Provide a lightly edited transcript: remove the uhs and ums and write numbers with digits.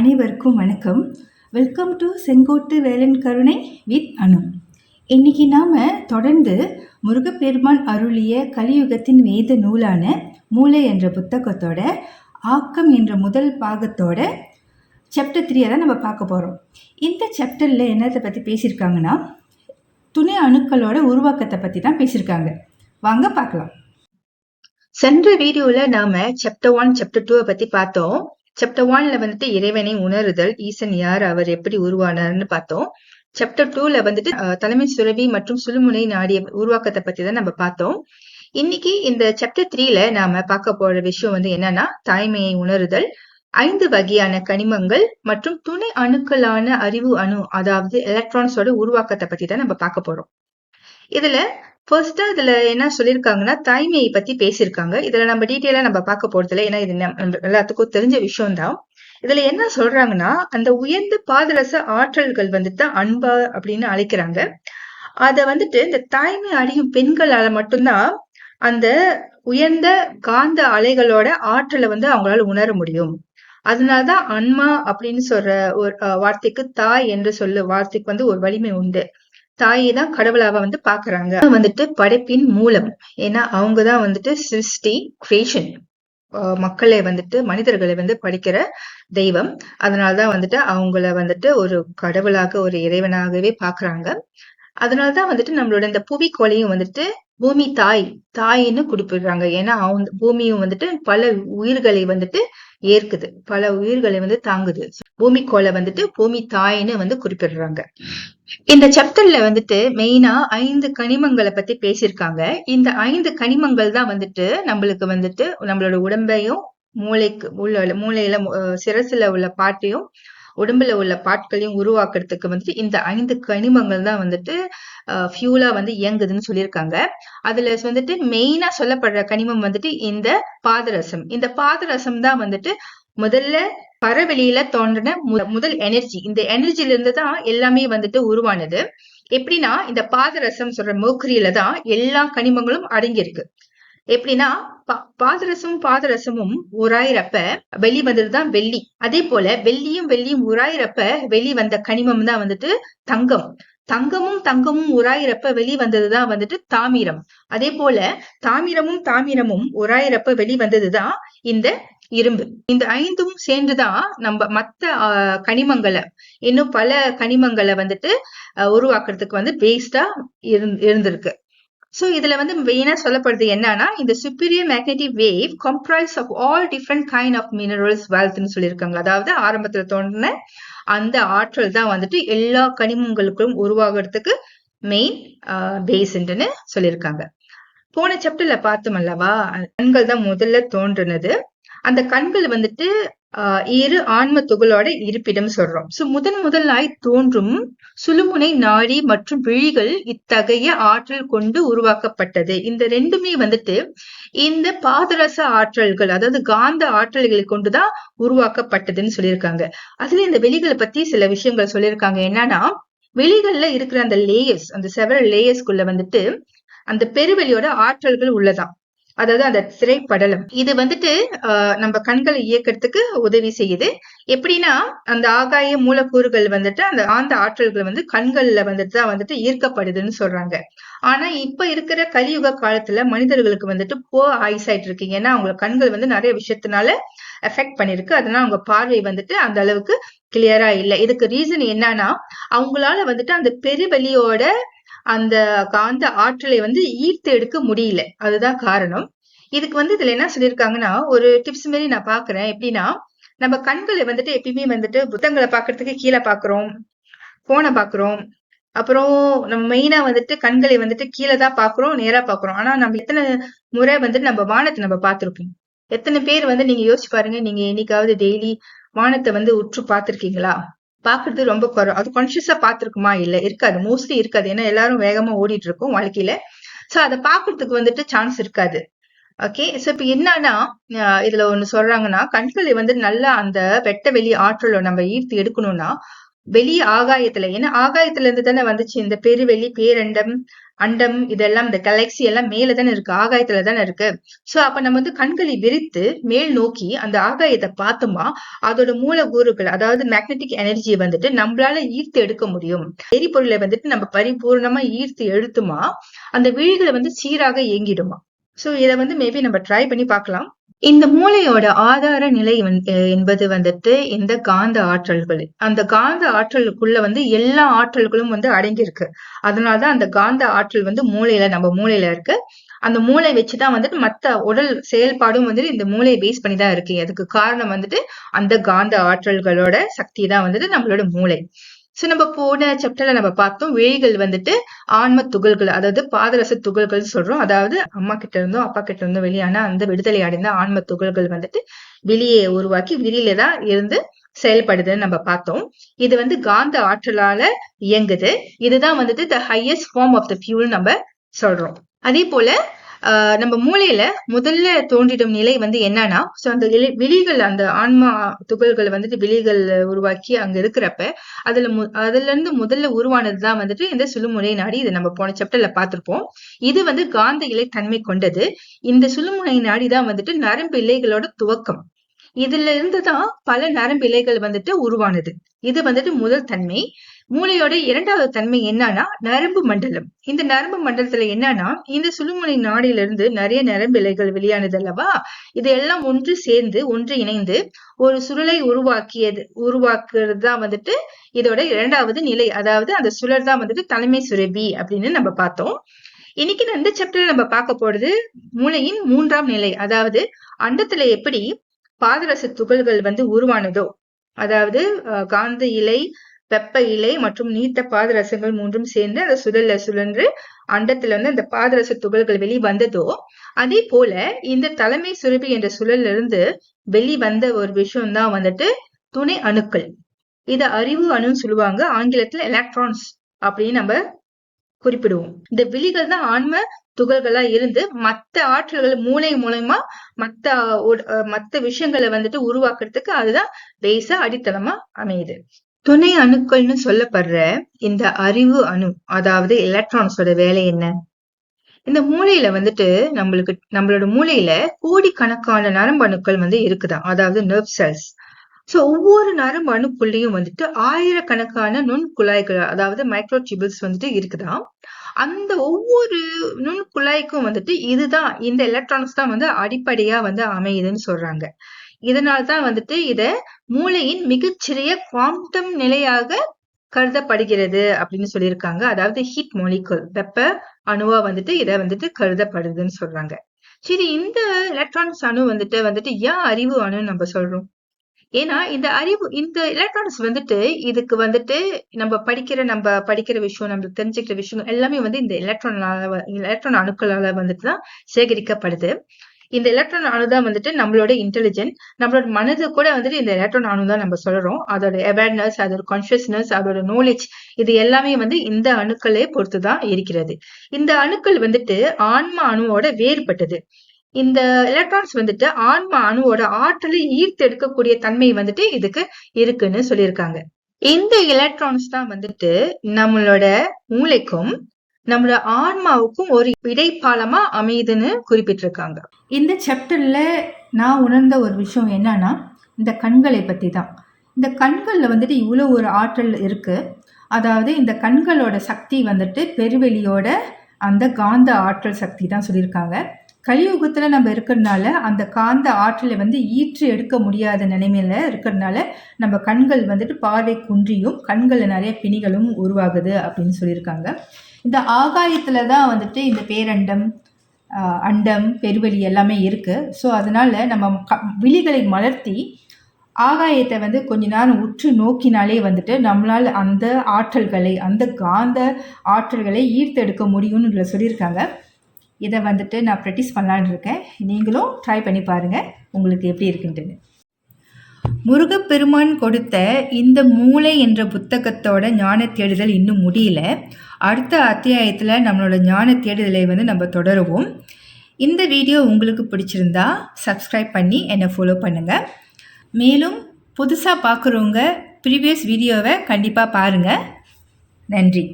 அனைவருக்கும் வணக்கம். Welcome to செங்கோட்டு வேலன் கருணை வித் அனு. இன்னைக்கு நாம தொடர்ந்து முருகப்பெருமான் அருளிய கலியுகத்தின் வேத நூலான மூளை என்ற புத்தகத்தோட ஆக்கம் என்ற முதல் பாகத்தோட சாப்டர் 3 தான் நம்ம பார்க்க போகிறோம். இந்த சாப்டரில் என்னத்தை பற்றி பேசியிருக்காங்கன்னா, துணை அணுக்களோட உருவாக்கத்தை பற்றி தான் பேசியிருக்காங்க. வாங்க பார்க்கலாம். சென்ற வீடியோவில் நாம் சாப்டர் 1, சாப்டர் 2 பற்றி பார்த்தோம். சாப்டர் 1ல வந்துட்டு இறைவனை உணருதல், ஈசன் யார், அவர் எப்படி உருவானார்னு பார்த்தோம். சாப்டர் 2ல வந்துட்டு தலைமை சுரபி மற்றும் சுழுமுனை நாடிய உருவாக்கத்தை பத்தி தான் நம்ம பார்த்தோம். இன்னைக்கு இந்த சாப்டர் 3ல நாம பார்க்க போற விஷயம் என்னன்னா, தாய்மையை உணருதல், 5 வகையான கனிமங்கள் மற்றும் துணை அணுக்களான அறிவு அணு, அதாவது எலக்ட்ரான்ஸோட உருவாக்கத்தை பத்தி தான் நம்ம பார்க்க போறோம். இதுல ஃபர்ஸ்டா இதுல என்ன சொல்லியிருக்காங்கன்னா, தாய்மையை பத்தி பேசியிருக்காங்க. இதுல நம்ம டீட்டெயிலா நம்ம பார்க்க போறதில்ல, ஏன்னா இது எல்லாத்துக்கும் தெரிஞ்ச விஷயம் தான். இதுல என்ன சொல்றாங்கன்னா, அந்த உயர்ந்த பாதரச ஆற்றல்கள் வந்துட்டு அன்பா அப்படின்னு அழைக்கிறாங்க. அத வந்துட்டு இந்த தாய்மை அடையும் பெண்களால மட்டும்தான் அந்த உயர்ந்த காந்த அலைகளோட ஆற்றலை அவங்களால உணர முடியும். அதனாலதான் அன்மா அப்படின்னு சொல்ற ஒரு வார்த்தைக்கு, தாய் என்று சொல்ல வார்த்தைக்கு ஒரு வலிமை உண்டு. தாயை தான் கடவுளாவ பாக்குறாங்க. வந்துட்டு படைப்பின் மூலம், ஏன்னா அவங்கதான் சிருஷ்டி, கிரியேஷன், மக்களை மனிதர்களை படிக்கிற தெய்வம். அதனாலதான் அவங்கள ஒரு கடவுளாக, ஒரு இறைவனாகவே பாக்குறாங்க. அதனாலதான் நம்மளோட இந்த புவிக்கோளையும் பூமி தாயின்னு குறிப்பிடுறாங்க. ஏன்னா அவங்க பூமியும் பல உயிர்களை ஏற்குது, பல உயிர்களை தாங்குது. பூமிக்கோளை பூமி தாயின்னு குறிப்பிடுறாங்க. இந்த சாப்டர்ல மெயினா 5 கனிமங்களை பத்தி பேசியிருக்காங்க. இந்த 5 கனிமங்கள் தான் நம்மளுக்கு நம்மளோட உடம்பையும் மூளையில சிரசுல உள்ள பாட்டையும் உடம்புல உள்ள பாட்களையும் உருவாக்குறதுக்கு இந்த 5 கனிமங்கள் தான் ஃபியூலா இயங்குதுன்னு சொல்லியிருக்காங்க. அதுல மெயினா சொல்லப்படுற கனிமம் இந்த பாதரசம். இந்த பாதரசம் தான் முதல்ல பறவெளியில தோன்றின முதல் எனர்ஜி. இந்த எனர்ஜில இருந்து தான் எல்லாமே உருவானது. எப்படின்னா, இந்த பாதரசம் சொல்ற மெர்க்குரியில தான் எல்லா கனிமங்களும் அடங்கியிருக்கு. எப்படின்னா, பாதரசமும் உராயிரப்ப வெளி வந்ததுதான் வெள்ளி. அதே போல வெள்ளியும் உராயிரப்ப வெளி வந்த கனிமம் தான் தங்கம். தங்கமும் உராயிரப்ப வெளி வந்ததுதான் தாமிரம். அதே போல தாமிரமும் உராயிரப்ப வெளி வந்ததுதான் இந்த இரும்பு. இந்த 5ம் சேர்ந்துதான் நம்ம மத்த கனிமங்களை, இன்னும் பல கனிமங்களை உருவாக்குறதுக்கு பேஸ்டா இருந்திருக்கு. சோ இதுல மெயினா சொல்லப்படுறது என்னன்னா, இந்த superior magnetic wave comprise of all different kind of minerals wealthன்னு சொல்லியிருக்காங்க. அதாவது ஆரம்பத்துல தோன்றின அந்த ஆற்றல் தான் எல்லா கனிமங்களுக்கும் உருவாகிறதுக்கு மெயின் பேஸ்ன்னு சொல்லியிருக்காங்க. போன சாப்டர்ல பார்த்தோம் அல்லவா, கண்கள் தான் முதல்ல தோன்றினது. அந்த கண்கள் இரு ஆன்ம துகளோட இருப்பிடம் சொல்றோம். சோ முதலாய் தோன்றும் சுழுமுனை நாடி மற்றும் விழிகள் இத்தகைய ஆற்றல் கொண்டு உருவாக்கப்பட்டது. இந்த ரெண்டுமே இந்த பாதரச ஆற்றல்கள், அதாவது காந்த ஆற்றல்களை கொண்டுதான் உருவாக்கப்பட்டதுன்னு சொல்லியிருக்காங்க. அதுல இந்த வெளிகளை பத்தி சில விஷயங்கள் சொல்லியிருக்காங்க. என்னன்னா, வெளிகள்ல இருக்கிற அந்த லேயர்ஸ், அந்த செவரல் லேயர்ஸ்குள்ள அந்த பெருவெளியோட ஆற்றல்கள் உள்ளதாம். அதாவது அந்த திரைப்படலம் இது நம்ம கண்களை இயக்கிறதுக்கு உதவி செய்யுது. எப்படின்னா, அந்த ஆகாய மூலக்கூறுகள் அந்த ஆழ்ந்த ஆற்றல்கள் கண்கள்ல தான் ஈர்க்கப்படுதுன்னு சொல்றாங்க. ஆனா இப்ப இருக்கிற கலியுக காலத்துல மனிதர்களுக்கு போர் ஐசைட் இருக்கு. ஏன்னா அவங்க கண்கள் நிறைய விஷயத்தினால எஃபெக்ட் பண்ணிருக்கு. அதனால அவங்க பார்வை அந்த அளவுக்கு கிளியரா இல்லை. இதுக்கு ரீசன் என்னன்னா, அவங்களால அந்த பெருவெளியோட அந்த காந்த ஆற்றலை ஈர்த்து எடுக்க முடியல. அதுதான் காரணம். இதுக்கு இதுல என்ன சொல்லியிருக்காங்கன்னா, ஒரு டிப்ஸ் மாரி நான் பாக்குறேன். எப்படின்னா, நம்ம கண்களை எப்பயுமே புத்தகங்களை பாக்குறதுக்கு கீழே பாக்குறோம், போனை பாக்குறோம். அப்புறம் நம்ம மெயினா கண்களை கீழே தான் பாக்குறோம், நேரா பாக்குறோம். ஆனா நம்ம எத்தனை முறை நம்ம வானத்தை நம்ம பார்த்திருப்போம். எத்தனை பேர் நீங்க யோசிச்சு பாருங்க, நீங்க என்னைக்காவது டெய்லி வானத்தை உற்று பார்த்திருக்கீங்களா? பாக்குறது ரொம்ப குறை. அது கான்சியஸா பாத்துருக்குமா? இல்ல, இருக்காது, மோஸ்ட்லி இருக்காது. ஏன்னா எல்லாரும் வேகமா ஓடிட்டு இருக்கோம் வாழ்க்கையில. சோ அதை பாக்குறதுக்கு சான்ஸ் இருக்காது. ஓகே, சோ இப்ப என்னன்னா, இதுல ஒண்ணு சொல்றாங்கன்னா, கண்களை நல்லா அந்த வெட்ட வெளி ஆற்றலை நம்ம ஈர்த்து எடுக்கணும்னா வெளி ஆகாயத்துல, ஏன்னா ஆகாயத்துல இருந்து தானே வந்துச்சு இந்த பெருவெளி, பேரண்டம், அண்டம், இதெல்லாம் இந்த கேலக்சி எல்லாம் மேல தானே இருக்கு, ஆகாயத்துல தானே இருக்கு. சோ அப்ப நம்ம வந்து கண்களை விரித்து மேல் நோக்கி அந்த ஆகாயத்தை பார்த்தோமா, அதோட மூலக்கூறுகள், அதாவது மேக்னெட்டிக் எனர்ஜியை வந்துட்டு நம்மளால ஈர்த்து எடுக்க முடியும். எரிபொருளை வந்துட்டு நம்ம பரிபூர்ணமா ஈர்த்து எடுத்துமா அந்த விழிகளை வந்து சீராக இயங்கிடுமா. சோ இதை வந்து மேபி நம்ம ட்ரை பண்ணி பார்க்கலாம். இந்த மூளையோட ஆதார நிலை என்பது வந்துட்டு இந்த காந்த ஆற்றல்கள். அந்த காந்த ஆற்றலுக்குள்ள வந்து எல்லா ஆற்றல்களும் வந்து அடங்கியிருக்கு. அதனாலதான் அந்த காந்த ஆற்றல் வந்து நம்ம மூளையில இருக்கு. அந்த மூளை வச்சுதான் வந்துட்டு மத்த உடல் செயல்பாடும் வந்துட்டு இந்த மூளையை பேஸ் பண்ணிதான் இருக்கு. அதுக்கு காரணம் வந்துட்டு அந்த காந்த ஆற்றல்களோட சக்தி தான் வந்துட்டு நம்மளோட மூளை. சோ நம்ம போன சாப்டர்ல நம்ம பார்த்தோம், விழிகள் வந்துட்டு ஆன்ம துகள்கள், அதாவது பாதரச துகள்கள் சொல்றோம். அதாவது அம்மா கிட்ட இருந்தோ அப்பா கிட்ட இருந்தோ வெளியான அந்த விடுதலை அடைந்த ஆன்ம துகள்கள் வந்துட்டு வெளியே உருவாக்கி விரியில தான் இருந்து செயல்படுதுன்னு நம்ம பார்த்தோம். இது வந்து காந்த ஆற்றலால இயங்குது. இதுதான் வந்துட்டு the highest form of the fuel நம்ம சொல்றோம். அதே போல நம்ம மூளையில முதல்ல தோன்றிடும் நிலை வந்து என்னன்னா, சோ அந்த விழிகள், அந்த ஆன்மா துகள்கள் வந்துட்டு விழிகள் உருவாக்கி அங்க இருக்கிறப்ப அதுல இருந்து முதல்ல உருவானதுதான் வந்துட்டு இந்த சுழுமுனை நாடி. இதை நம்ம போன சாப்டர்ல பார்த்திருப்போம். இது வந்து காந்த இலை தன்மை கொண்டது. இந்த சுழுமுனை நாடிதான் வந்துட்டு நரம்பு இலைகளோட துவக்கம். இதுல இருந்துதான் பல நரம்பு இலைகள் வந்துட்டு உருவானது. இது வந்துட்டு முதல் தன்மை. மூளையோட இரண்டாவது தன்மை என்னன்னா நரம்பு மண்டலம். இந்த நரம்பு மண்டலத்துல என்னன்னா, இந்த சுழுமுனை நாடியில இருந்து நிறைய நரம்பு இலைகள் வெளியானது அல்லவா. இதெல்லாம் ஒன்று சேர்ந்து ஒன்று இணைந்து ஒரு சுருளை உருவாக்குறது தான் வந்துட்டு இதோட இரண்டாவது நிலை. அதாவது அந்த சுழல் தான் வந்துட்டு தலைமை சுரபி அப்படின்னு நம்ம பார்த்தோம். இன்னைக்கு இந்த சாப்டர்ல நம்ம பார்க்க போறது மூளையின் மூன்றாம் நிலை. அதாவது அண்டத்துல எப்படி பாதரச துகள்கள் வந்து உருவானதோ, அதாவது காந்த இலை, வெப்ப இலை மற்றும் நீர்த்த பாதரசங்கள் மூன்றும் சேர்ந்து அந்த சுழன்று அண்டத்துல வந்து அந்த பாதரச துகள்கள் வெளிவந்ததோ, அதே போல இந்த தலைமை சுரபி என்ற சுழல்ல இருந்து வெளிவந்த ஒரு விஷயம் தான் வந்துட்டு துணை அணுக்கள். இத அறிவு அணுன்னு சொல்லுவாங்க. ஆங்கிலத்துல எலக்ட்ரான்ஸ் அப்படின்னு நம்ம குறிப்பிடுவோம். இந்த விழிகள் தான் ஆன்ம துகள்களா இருந்து மத்த ஆற்றல்கள் மூளை மூலமா மத்த விஷயங்களை வந்துட்டு உருவாக்குறதுக்கு அதுதான் பேஸா அடித்தளமா அமையுது. துணை அணுக்கள்னு சொல்லப்படுற இந்த அறிவு அணு, அதாவது எலக்ட்ரான்ஸோட வேலை என்ன? இந்த மூளையில வந்துட்டு நம்மளோட மூளையில கோடிக்கணக்கான நரம்பு அணுக்கள் வந்து இருக்குதான், அதாவது நர்வ் செல்ஸ். சோ ஒவ்வொரு நரம்பு அணுக்குள்ளேயும் வந்துட்டு ஆயிரக்கணக்கான நுண்குழாய்கள், அதாவது மைக்ரோடியூபிள்ஸ் வந்துட்டு இருக்குதாம். அந்த ஒவ்வொரு நுண்குழாய்க்கும் வந்துட்டு இதுதான், இந்த எலக்ட்ரான்ஸ் தான் வந்து அடிப்படையா வந்து அமையுதுன்னு சொல்றாங்க. இதனால்தான் வந்துட்டு இத மூளையின் மிகச்சிறிய குவாண்டம் நிலையாக கருதப்படுகிறது அப்படின்னு சொல்லியிருக்காங்க. அதாவது ஹீட் மாலிகுல், வெப்ப அணுவா வந்துட்டு இத வந்துட்டு கருதப்படுதுன்னு சொல்றாங்க. சரி, இந்த எலக்ட்ரான்ஸ் அணு வந்துட்டு ஏன் அறிவு அணுன்னு நம்ம சொல்றோம்? ஏன்னா இந்த எலக்ட்ரான்ஸ் வந்துட்டு இதுக்கு வந்துட்டு நம்ம படிக்கிற விஷயம், நம்ம தெரிஞ்சுக்கிற விஷயம் எல்லாமே வந்து இந்த எலக்ட்ரான் அணுக்களால வந்துட்டு தான் சேகரிக்கப்படுது. இந்த எலக்ட்ரான் அணுதான் வந்துட்டு நம்மளோட இன்டெலிஜென்ட், நம்மளோட மனது கூட வந்துட்டு இந்த எலக்ட்ரான் அணு தான் நம்ம சொல்றோம். அதோட அவேர்னஸ், அதோட கான்சியஸ்னஸ், அதோட நாலேஜ், இது எல்லாமே வந்து இந்த அணுக்களை பொறுத்துதான் இருக்கிறது. இந்த அணுக்கள் வந்துட்டு ஆன்மா அணுவோட வேறுபட்டது. இந்த எலக்ட்ரான்ஸ் வந்துட்டு ஆன்மா அணுவோட ஆற்றலை ஈர்த்து எடுக்கக்கூடிய தன்மை வந்துட்டு இதுக்கு இருக்குன்னு சொல்லியிருக்காங்க. இந்த எலக்ட்ரான்ஸ் தான் வந்துட்டு நம்மளோட மூளைக்கும் நம்மளோட ஆன்மாவுக்கும் ஒரு இடைப்பாலமா அமையுதுன்னு குறிப்பிட்டிருக்காங்க. இந்த சாப்டர்ல நான் உணர்ந்த ஒரு விஷயம் என்னன்னா, இந்த கண்களை பத்தி தான். இந்த கண்கள்ல வந்துட்டு இவ்வளவு ஒரு ஆற்றல் இருக்கு. அதாவது இந்த கண்களோட சக்தி வந்துட்டு பெருவெளியோட அந்த காந்த ஆற்றல் சக்தி தான் சொல்லியிருக்காங்க. கலியுகத்துல நம்ம இருக்கிறதுனால அந்த காந்த ஆற்றலை வந்து ஈற்று எடுக்க முடியாத நிலைமையில இருக்கிறதுனால நம்ம கண்கள் வந்துட்டு பார்வை குன்றியும் கண்கள்ல நிறைய பிணிகளும் உருவாகுது அப்படின்னு சொல்லியிருக்காங்க. இந்த ஆகாயத்துல தான் வந்துட்டு இந்த பேரண்டம், அண்டம், பெருவெளி எல்லாமே இருக்கு. ஸோ அதனால நம்ம விழிகளை மலர்த்தி ஆகாயத்தை வந்து கொஞ்ச நேரம் உற்று நோக்கினாலே வந்துட்டு நம்மளால் அந்த ஆற்றல்களை, அந்த காந்த ஆற்றல்களை ஈர்த்தெடுக்க முடியும்னு சொல்லியிருக்காங்க. இதை வந்துட்டு நான் ப்ராக்டிஸ் பண்ணலான்னு இருக்கேன். நீங்களும் ட்ரை பண்ணி பாருங்கள் உங்களுக்கு எப்படி இருக்குன்ட்டுன்னு. முருகப்பெருமான் கொடுத்த இந்த மூளை என்ற புத்தகத்தோட ஞான தேடுதல் இன்னும் முடியல. அடுத்த அத்தியாயத்தில் நம்மளோட ஞான தேடுதலை வந்து நம்ம தொடருவோம். இந்த வீடியோ உங்களுக்கு பிடிச்சிருந்தா சப்ஸ்கிரைப் பண்ணி என்னை ஃபாலோ பண்ணுங்கள். மேலும் புதுசாக பார்க்குறவங்க ப்ரீவியஸ் வீடியோவை கண்டிப்பாக பாருங்கள். நன்றி.